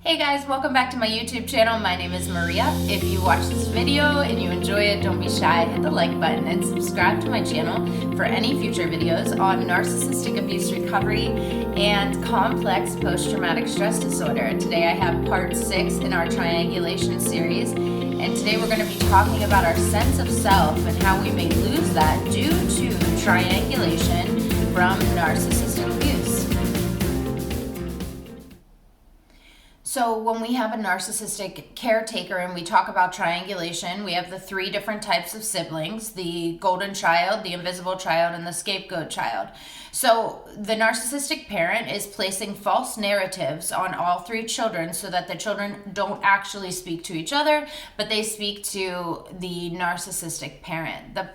Hey guys, welcome back to my YouTube channel. My name is Maria. If you watch this video and you enjoy it, don't be shy, hit the like button and subscribe to my channel for any future videos on narcissistic abuse recovery and complex post-traumatic stress disorder. Today I have part 6 in our Triangulation series, and today we're going to be talking about our sense of self and how we may lose that due to triangulation from narcissistic abuse. So when we have a narcissistic caretaker and we talk about triangulation, we have the 3 different types of siblings: the golden child, the invisible child, and the scapegoat child. So the narcissistic parent is placing false narratives on all 3 children so that the children don't actually speak to each other, but they speak to the narcissistic parent. The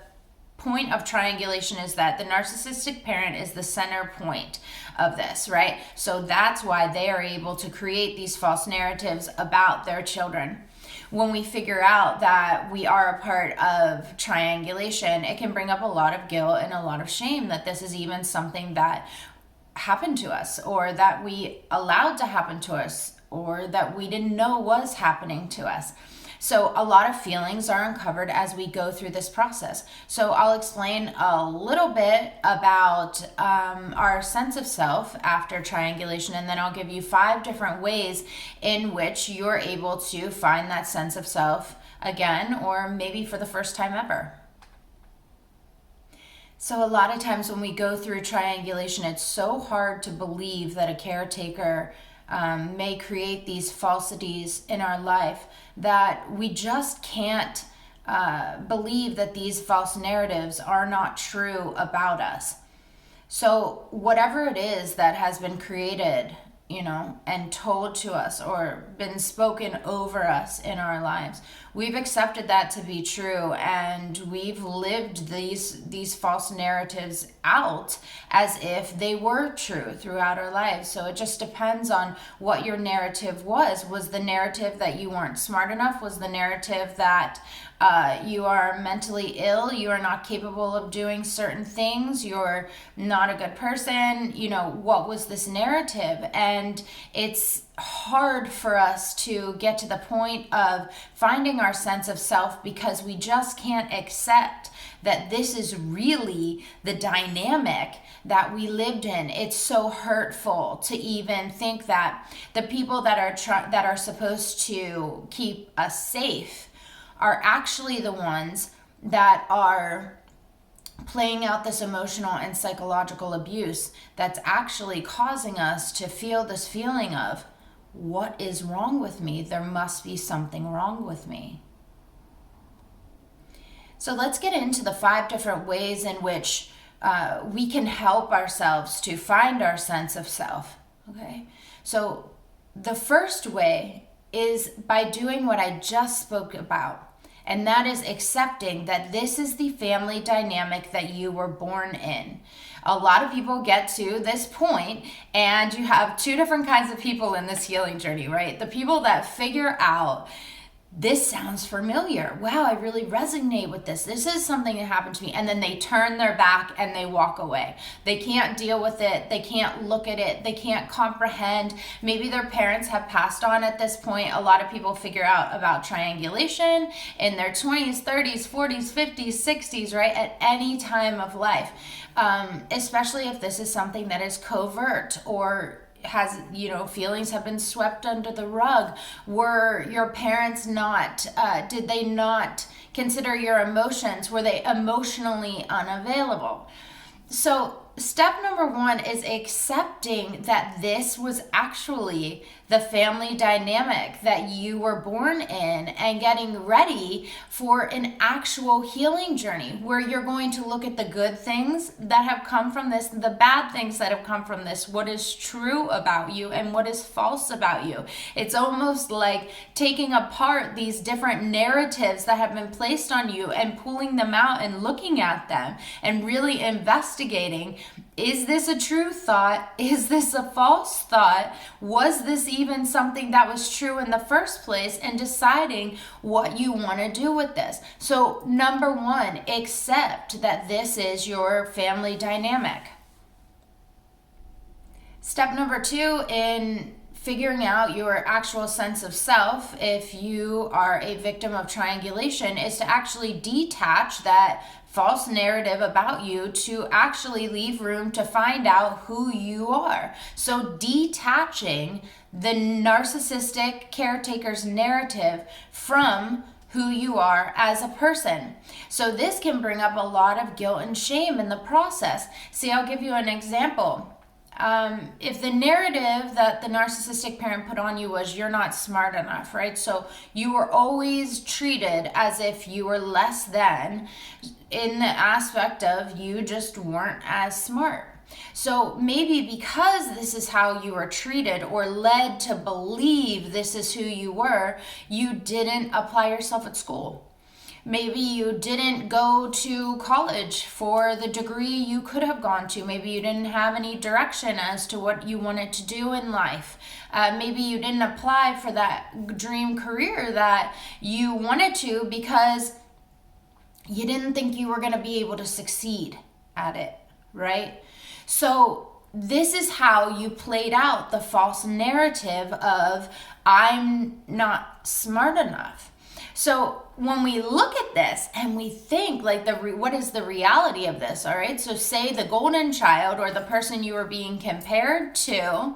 point of triangulation is that the narcissistic parent is the center point of this, right? So that's why they are able to create these false narratives about their children. When we figure out that we are a part of triangulation, it can bring up a lot of guilt and a lot of shame that this is even something that happened to us, or that we allowed to happen to us, or that we didn't know was happening to us. So a lot of feelings are uncovered as we go through this process. So I'll explain a little bit about our sense of self after triangulation, and then I'll give you 5 different ways in which you're able to find that sense of self again, or maybe for the first time ever. So a lot of times when we go through triangulation, it's so hard to believe that a caretaker may create these falsities in our life that we just can't believe that these false narratives are not true about us. So whatever it is that has been created, and told to us or been spoken over us in our lives, we've accepted that to be true, and we've lived these false narratives out as if they were true throughout our lives. So it just depends on what your narrative was. Was the narrative that you weren't smart enough? Was the narrative that you are mentally ill, you are not capable of doing certain things, you're not a good person? What was this narrative? And it's hard for us to get to the point of finding our sense of self because we just can't accept that this is really the dynamic that we lived in. It's so hurtful to even think that the people that are supposed to keep us safe are actually the ones that are playing out this emotional and psychological abuse that's actually causing us to feel this feeling of, what is wrong with me? There must be something wrong with me. So let's get into the 5 different ways in which we can help ourselves to find our sense of self. Okay, so the first way is by doing what I just spoke about. And that is accepting that this is the family dynamic that you were born in. A lot of people get to this point, and you have 2 different kinds of people in this healing journey, right? The people that figure out, this sounds familiar. Wow, I really resonate with this. This is something that happened to me. And then they turn their back and they walk away. They can't deal with it. They can't look at it. They can't comprehend. Maybe their parents have passed on at this point. A lot of people figure out about triangulation in their 20s, 30s, 40s, 50s, 60s, right? At any time of life. Especially if this is something that is covert or has, feelings have been swept under the rug. Were your parents not, did they not consider your emotions? Were they emotionally unavailable? So step number 1 is accepting that this was actually the family dynamic that you were born in, and getting ready for an actual healing journey where you're going to look at the good things that have come from this, the bad things that have come from this, what is true about you and what is false about you. It's almost like taking apart these different narratives that have been placed on you and pulling them out and looking at them and really investigating, is this a true thought? Is this a false thought? Was this even something that was true in the first place? And deciding what you want to do with this. So number 1, accept that this is your family dynamic. Step number 2 in figuring out your actual sense of self, if you are a victim of triangulation, is to actually detach that false narrative about you to actually leave room to find out who you are. So detaching the narcissistic caretaker's narrative from who you are as a person. So this can bring up a lot of guilt and shame in the process. See, I'll give you an example. If the narrative that the narcissistic parent put on you was you're not smart enough, right? So you were always treated as if you were less than, in the aspect of you just weren't as smart. So maybe because this is how you were treated or led to believe this is who you were, you didn't apply yourself at school. Maybe you didn't go to college for the degree you could have gone to. Maybe you didn't have any direction as to what you wanted to do in life. Maybe you didn't apply for that dream career that you wanted to because you didn't think you were going to be able to succeed at it, right? So this is how you played out the false narrative of I'm not smart enough. So when we look at this and we think like what is the reality of this, all right? So say the golden child or the person you were being compared to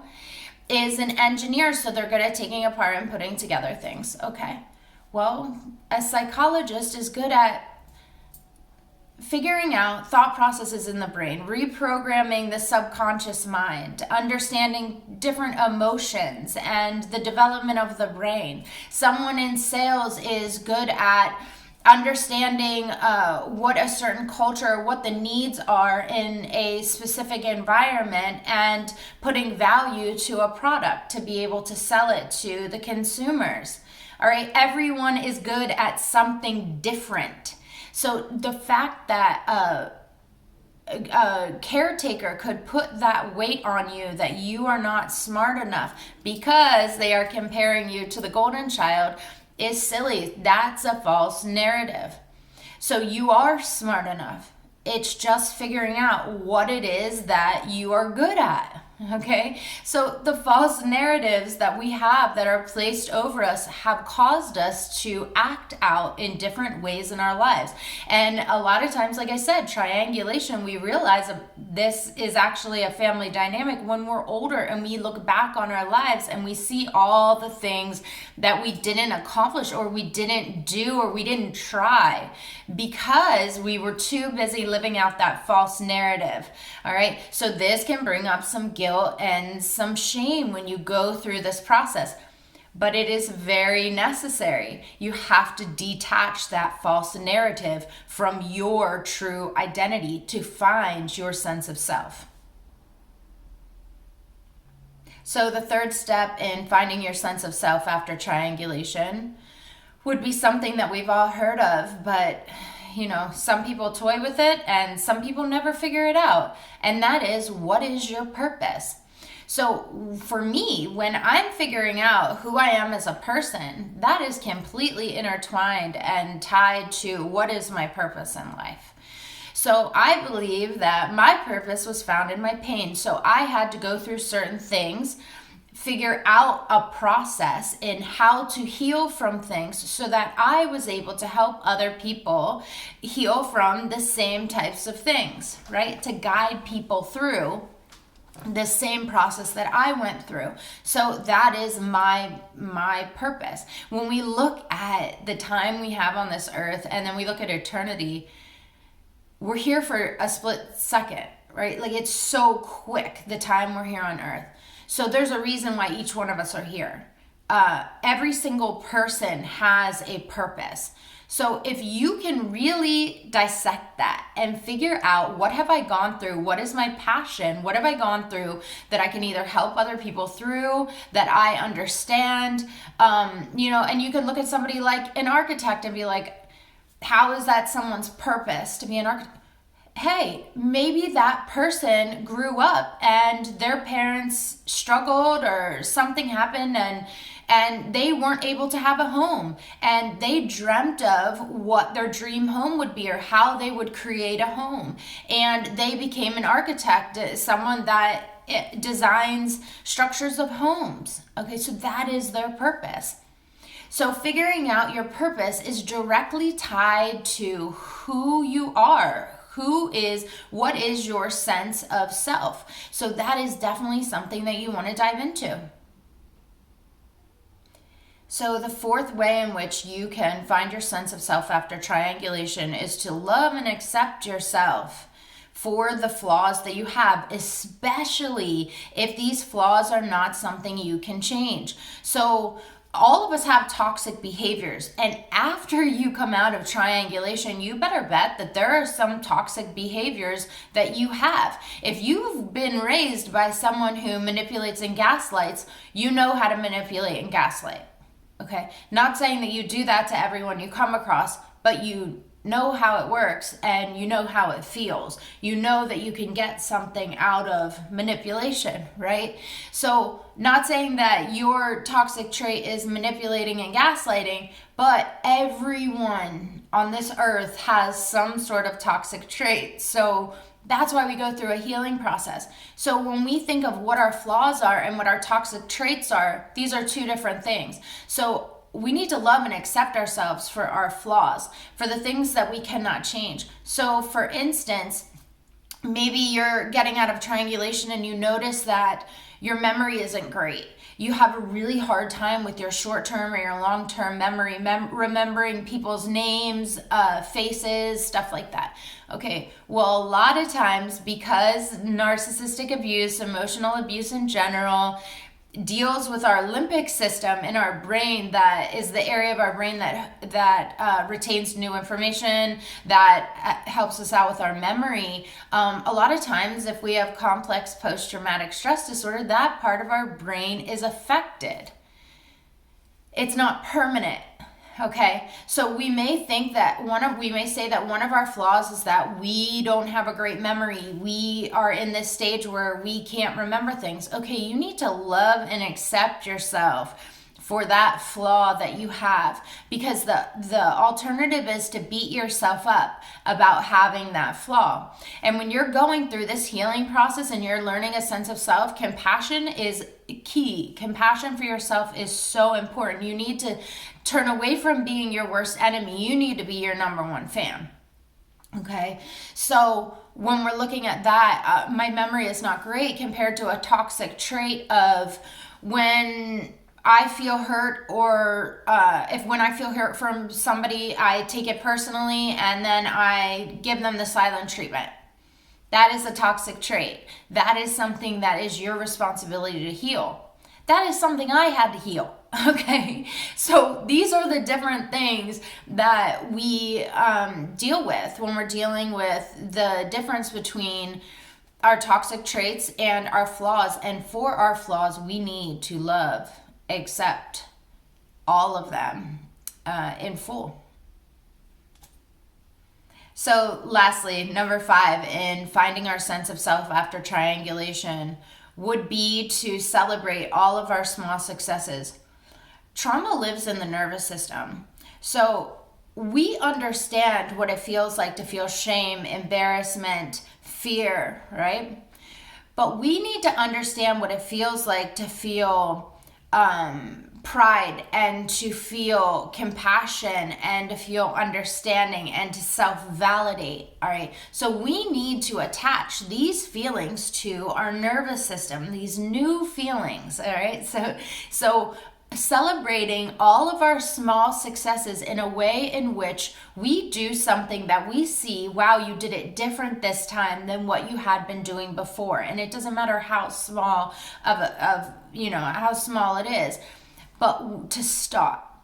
is an engineer, so they're good at taking apart and putting together things. Okay, well, a psychologist is good at figuring out thought processes in the brain, reprogramming the subconscious mind, understanding different emotions and the development of the brain. Someone in sales is good at understanding what a certain culture, what the needs are in a specific environment and putting value to a product to be able to sell it to the consumers. All right, everyone is good at something different. So the fact that a caretaker could put that weight on you that you are not smart enough because they are comparing you to the golden child is silly. That's a false narrative. So you are smart enough. It's just figuring out what it is that you are good at. Okay, so the false narratives that we have that are placed over us have caused us to act out in different ways in our lives. And a lot of times, like I said, triangulation, we realize this is actually a family dynamic when we're older and we look back on our lives and we see all the things that we didn't accomplish or we didn't do or we didn't try because we were too busy living out that false narrative. All right, so this can bring up some guilt and some shame when you go through this process, but it is very necessary. You have to detach that false narrative from your true identity to find your sense of self. So the third step in finding your sense of self after triangulation would be something that we've all heard of, but some people toy with it and some people never figure it out. And that is, what is your purpose? So for me, when I'm figuring out who I am as a person, that is completely intertwined and tied to what is my purpose in life. So I believe that my purpose was found in my pain. So I had to go through certain things, figure out a process in how to heal from things so that I was able to help other people heal from the same types of things, right? To guide people through the same process that I went through. So that is my purpose. When we look at the time we have on this earth and then we look at eternity, we're here for a split second, right? Like it's so quick, the time we're here on earth. So there's a reason why each one of us are here. Every single person has a purpose. So if you can really dissect that and figure out, what have I gone through? What is my passion? What have I gone through that I can either help other people through, that I understand? And you can look at somebody like an architect and be like, how is that someone's purpose to be an architect? Hey, maybe that person grew up and their parents struggled or something happened and they weren't able to have a home, and they dreamt of what their dream home would be or how they would create a home, and they became an architect, someone that designs structures of homes. Okay, so that is their purpose. So figuring out your purpose is directly tied to who you are. What is your sense of self? So that is definitely something that you want to dive into. So the fourth way in which you can find your sense of self after triangulation is to love and accept yourself for the flaws that you have, especially if these flaws are not something you can change. So all of us have toxic behaviors, and after you come out of triangulation, you better bet that there are some toxic behaviors that you have. If you've been raised by someone who manipulates and gaslights, you know how to manipulate and gaslight. Okay, not saying that you do that to everyone you come across, but you know how it works and you know how it feels. You know that you can get something out of manipulation, right? So not saying that your toxic trait is manipulating and gaslighting, but everyone on this earth has some sort of toxic trait. So that's why we go through a healing process. So when we think of what our flaws are and what our toxic traits are, these are two different things. So we need to love and accept ourselves for our flaws, for the things that we cannot change. So for instance, maybe you're getting out of triangulation and you notice that your memory isn't great. You have a really hard time with your short-term or your long-term memory, remembering people's names, faces, stuff like that. Okay, well, a lot of times because narcissistic abuse, emotional abuse in general, deals with our limbic system in our brain, that is the area of our brain that retains new information, that helps us out with our memory. A lot of times if we have complex post-traumatic stress disorder, that part of our brain is affected. It's not permanent. Okay, so we may think that we may say that one of our flaws is that we don't have a great memory. We are in this stage where we can't remember things. Okay, you need to love and accept yourself for that flaw that you have, because the alternative is to beat yourself up about having that flaw. And when you're going through this healing process and you're learning a sense of self, compassion is key. Compassion for yourself is so important. You need to turn away from being your worst enemy. You need to be your number one fan. Okay, so when we're looking at that, my memory is not great compared to a toxic trait of when I feel hurt, or when I feel hurt from somebody, I take it personally and then I give them the silent treatment. That is a toxic trait. That is something that is your responsibility to heal. That is something I had to heal. Okay, so these are the different things that we deal with when we're dealing with the difference between our toxic traits and our flaws. And for our flaws, we need to love, accept all of them in full. So lastly, number 5 in finding our sense of self after triangulation would be to celebrate all of our small successes. Trauma lives in the nervous system. So we understand what it feels like to feel shame, embarrassment, fear, right? But we need to understand what it feels like to feel pride, and to feel compassion, and to feel understanding, and to self-validate. All right, so we need to attach these feelings to our nervous system, these new feelings. All right, so celebrating all of our small successes in a way in which we do something that we see, wow, you did it different this time than what you had been doing before. And it doesn't matter how small how small it is, but to stop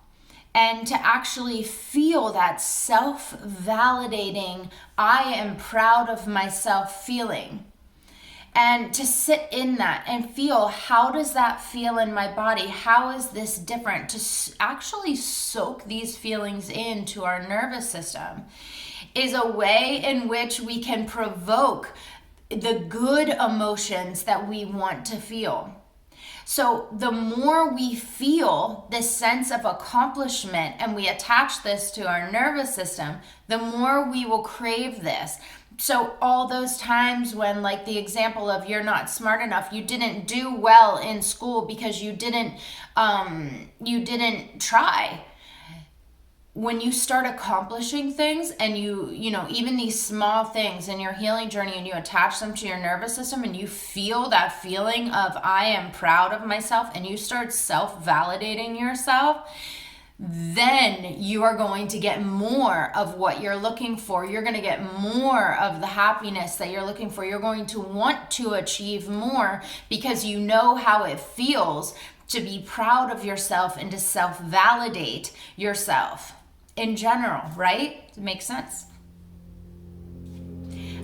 and to actually feel that self-validating, I am proud of myself feeling. And to sit in that and feel, how does that feel in my body? How is this different? To actually soak these feelings into our nervous system is a way in which we can provoke the good emotions that we want to feel. So the more we feel this sense of accomplishment and we attach this to our nervous system, the more we will crave this. So all those times when, like the example of you're not smart enough, you didn't do well in school because you didn't try. When you start accomplishing things and you know, even these small things in your healing journey, and you attach them to your nervous system, and you feel that feeling of I am proud of myself, and you start self-validating yourself, then you are going to get more of what you're looking for. You're going to get more of the happiness that you're looking for. You're going to want to achieve more because you know how it feels to be proud of yourself and to self-validate yourself in general, right? It makes sense.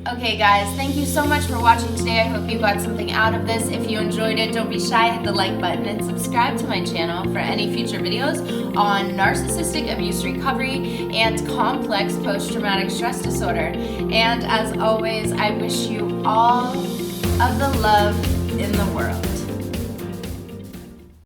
Okay guys, thank you so much for watching today. I hope you got something out of this. If you enjoyed it, don't be shy, hit the like button and subscribe to my channel for any future videos on narcissistic abuse recovery and complex post-traumatic stress disorder. And as always, I wish you all of the love in the world.